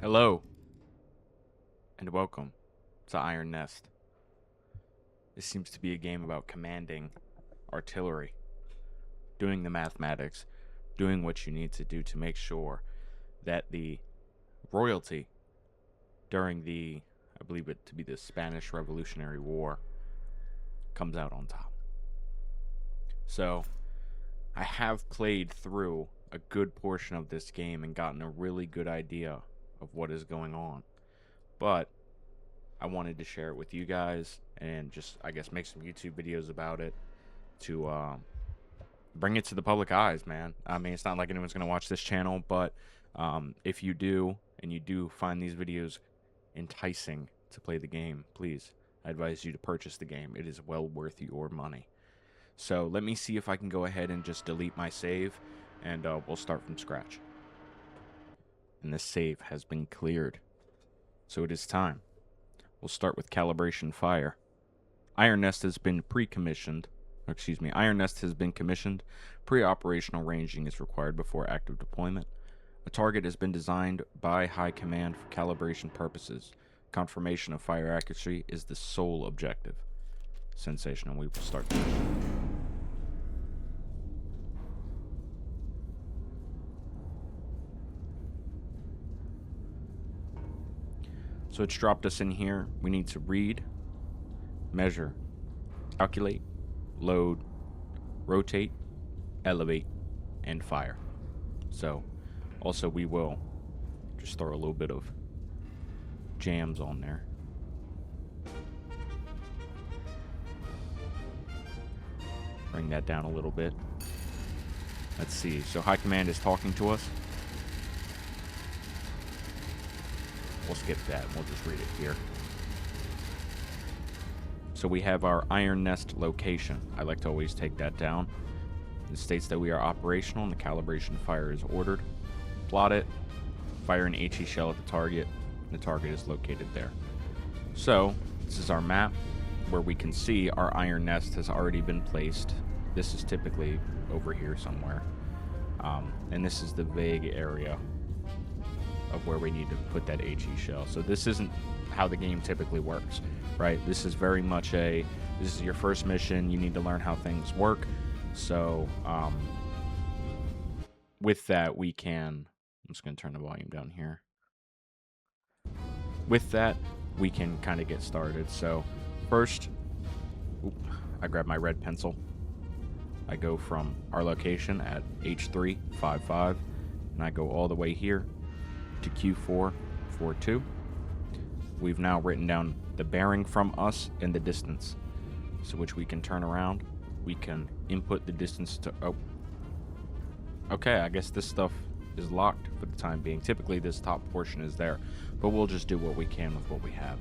Hello, and welcome to IRONNEST. This seems to be a game about commanding artillery, doing the mathematics, doing what you need to do to make sure that the royalty during the, I believe it to be the Spanish Revolutionary War, comes out on top. So, I have played through a good portion of this game and gotten a really good idea of what is going on, but I wanted to share it with you guys and just, I guess, make some YouTube videos about it to bring it to the public eyes, man. I mean, it's not like anyone's going to watch this channel, but if you do, and you do find these videos enticing to play the game, please, I advise you to purchase the game. It is well worth your money. So let me see if I can go ahead and just delete my save, and we'll start from scratch. And this save has been cleared, so it is time. We'll start with calibration fire. IRONNEST has been pre-commissioned. IRONNEST has been commissioned. Pre-operational ranging is required before active deployment. A target has been designed by High Command for calibration purposes. Confirmation of fire accuracy is the sole objective. Sensational. We will start the mission. So it's dropped us in here. We need to read, measure, calculate, load, rotate, elevate, and fire. So also we will just throw a little bit of jams on there. Bring that down a little bit. Let's see. So High Command is talking to us. We'll skip that. We'll just read it here. So we have our IRONNEST location. I like to always take that down. It states that we are operational and the calibration fire is ordered. Plot it. Fire an HE shell at the target. The target is located there. So this is our map where we can see our IRONNEST has already been placed. This is typically over here somewhere. And this is the vague area of where we need to put that HE shell. So this isn't how the game typically works, right? This is very much this is your first mission. You need to learn how things work. So with that, we can, I'm just going to turn the volume down here. With that, we can kind of get started. So first, I grab my red pencil. I go from our location at H355, and I go all the way here to Q442. We've now written down the bearing from us and the distance, so which we can turn around. We can input the distance to, okay, I guess this stuff is locked for the time being. Typically this top portion is there, but we'll just do what we can with what we have.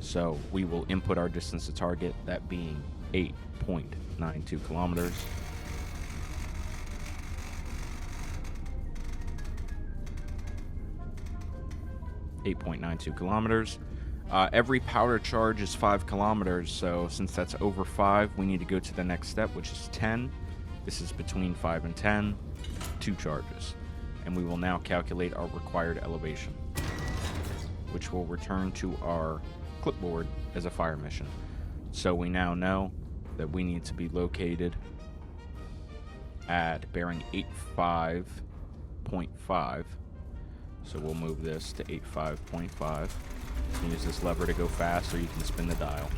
So we will input our distance to target, that being 8.92 kilometers. Every powder charge is 5 kilometers, so since that's over 5, we need to go to the next step, which is 10. This is between 5 and 10, 2 charges. And we will now calculate our required elevation, which will return to our clipboard as a fire mission. So we now know that we need to be located at bearing 85.5. So we'll move this to 85.5. You can use this lever to go fast, or you can spin the dial.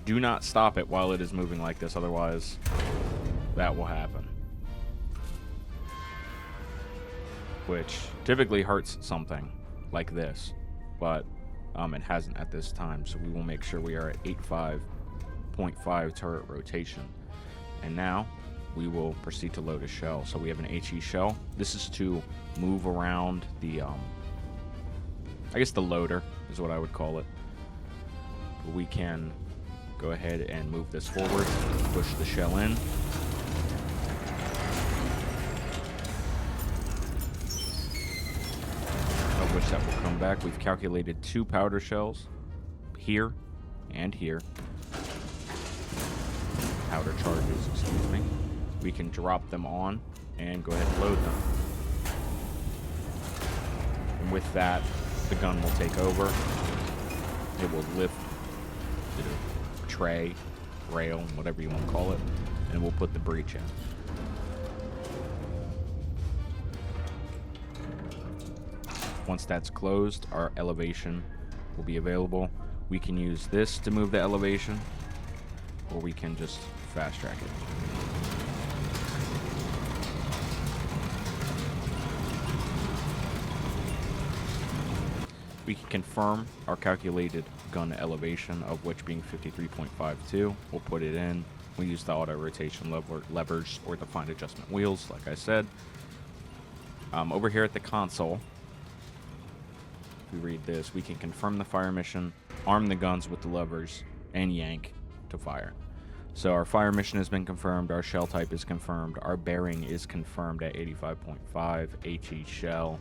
Do not stop it while it is moving like this, otherwise that will happen. Which typically hurts something like this, but it hasn't at this time, so we will make sure we are at 85.5 turret rotation. And now we will proceed to load a shell. So we have an HE shell. This is to move around the, I guess the loader is what I would call it. We can go ahead and move this forward, push the shell in. Of which that will come back. We've calculated 2 powder shells here and here. powder charges, excuse me, we can drop them on and go ahead and load them. And with that, the gun will take over. It will lift the tray, rail, whatever you want to call it, and we'll put the breech in. Once that's closed, our elevation will be available. We can use this to move the elevation, or we can just fast track it. We can confirm our calculated gun elevation, of which being 53.52. We'll put it in. We use the auto rotation levers or the fine adjustment wheels, like I said. Over here at the console, if we read this, we can confirm the fire mission, arm the guns with the levers, and yank to fire. So our fire mission has been confirmed, our shell type is confirmed, our bearing is confirmed at 85.5 HE shell.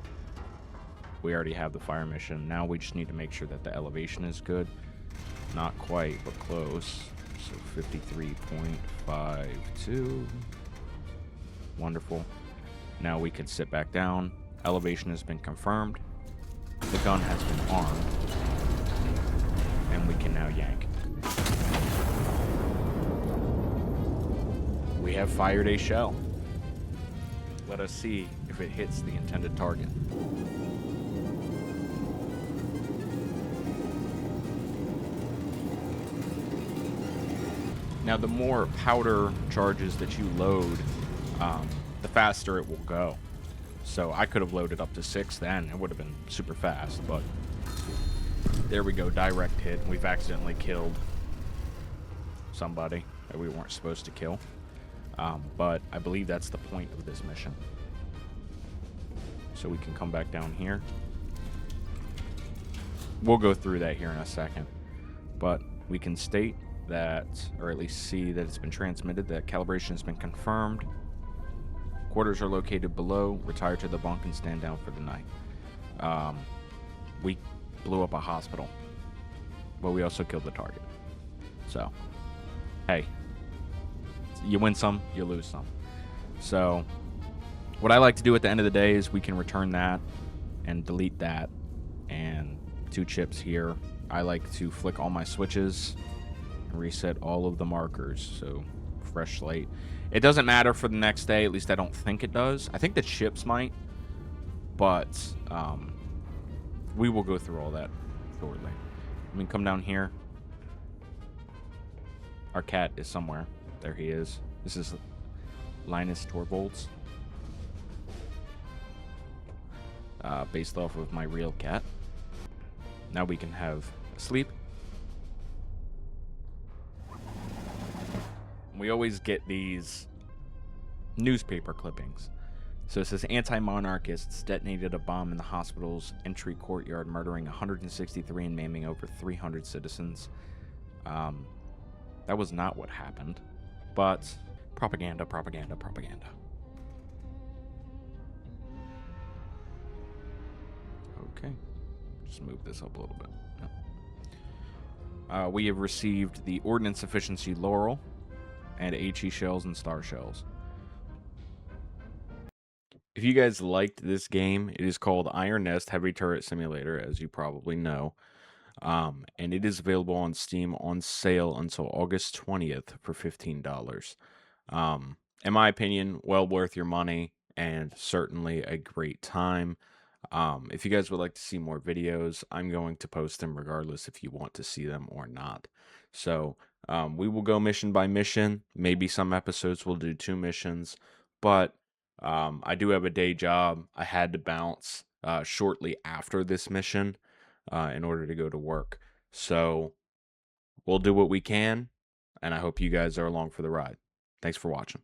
We already have the fire mission. Now we just need to make sure that the elevation is good. Not quite, but close. So 53.52. Wonderful. Now we can sit back down. Elevation has been confirmed. The gun has been armed. And we can now yank. We have fired a shell. Let us see if it hits the intended target. Now, the more powder charges that you load, the faster it will go. So I could have loaded up to 6 then. It would have been super fast, but there we go, direct hit. We've accidentally killed somebody that we weren't supposed to kill. But I believe that's the point of this mission. So we can come back down here. We'll go through that here in a second. But we can state that, or at least see that it's been transmitted, that calibration has been confirmed. Quarters are located below. Retire to the bunk and stand down for the night. We blew up a hospital, but we also killed the target. So, hey, you win some, you lose some. So, what I like to do at the end of the day is we can return that and delete that, and 2 chips here. I like to flick all my switches, reset all of the markers, so fresh slate. It doesn't matter for the next day, at least I don't think it does. I think the chips might, but we will go through all that shortly. I mean, come down here. Our cat is somewhere. There he is. This is Linus Torvalds, based off of my real cat. Now we can have a sleep. We always get these newspaper clippings. So it says, anti-monarchists detonated a bomb in the hospital's entry courtyard, murdering 163 and maiming over 300 citizens. That was not what happened, but propaganda, propaganda, propaganda. Okay, just move this up a little bit. We have received the Ordnance Efficiency Laurel and HE shells and star shells. If you guys liked this game, it is called IRONNEST Heavy Turret Simulator, as you probably know. And it is available on Steam on sale until August 20th for $15. In my opinion, well worth your money and certainly a great time. If you guys would like to see more videos, I'm going to post them regardless if you want to see them or not. So we will go mission by mission. Maybe some episodes will do 2 missions, but I do have a day job. I had to bounce shortly after this mission in order to go to work. So we'll do what we can, and I hope you guys are along for the ride. Thanks for watching.